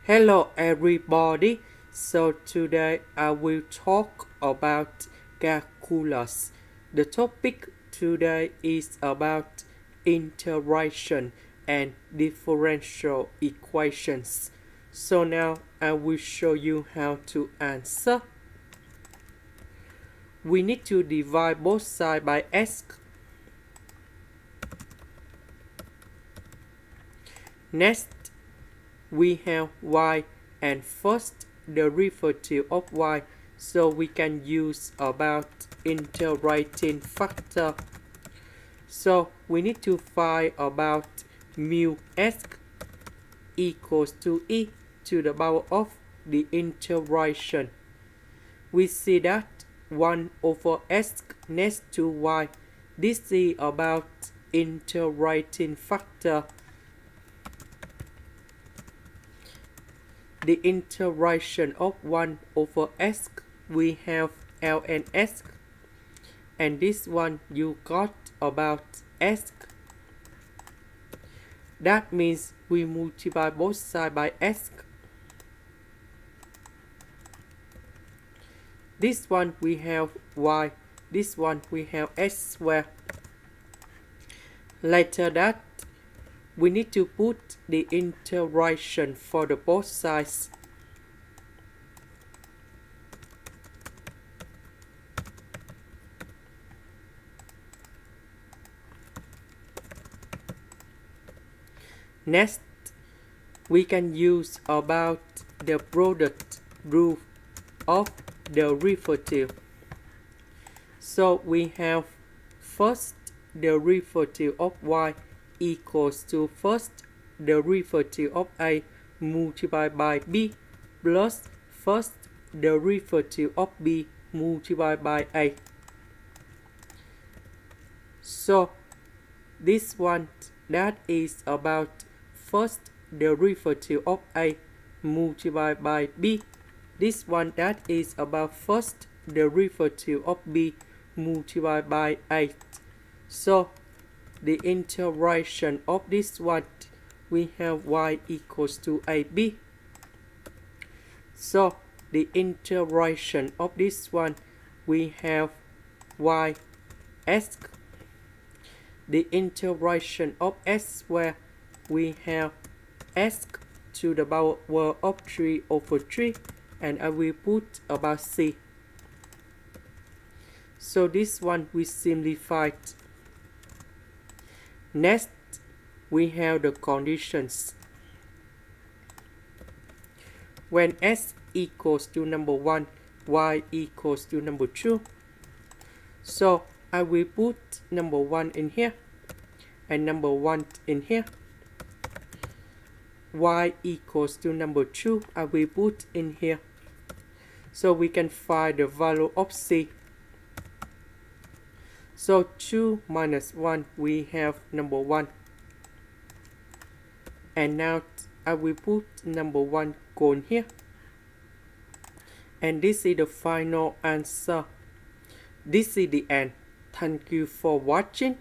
Hello everybody. So today I will talk about calculus. The topic today is about integration and differential equations. So now I will show you how to answer. We need to divide both sides by x. Next, we have y and first derivative of y, so we can use about integrating factor. So we need to find about mu s equals to e to the power of the integration. We see that 1 over s next to y. This is about integrating factor. The integration of 1 over s, we have ln s, and this one you got about s. That means we multiply both sides by s. This one we have y, this one we have s squared. Later that, we need to put the integration for the both sides. Next, we can use about the product rule of derivative. So we have first derivative of y equals to first derivative of a multiplied by b plus first derivative of b multiplied by a. So this one, that is about first derivative of a multiplied by b. This one, that is about first derivative of b multiplied by 8. So the integration of this one, we have y equals to ab. So the integration of this one, we have y s. The integration of s squared, we have s to the power of 3 over 3, and I will put about c. So this one we simplified. Next, we have the conditions. When s equals to number 1, y equals to number 2. So I will put number 1 in here and number 1 in here. Y equals to number 2, I will put in here. So we can find the value of c. So 2 minus 1, we have number 1. And now I will put number 1 going here. And this is the final answer. This is the end. Thank you for watching.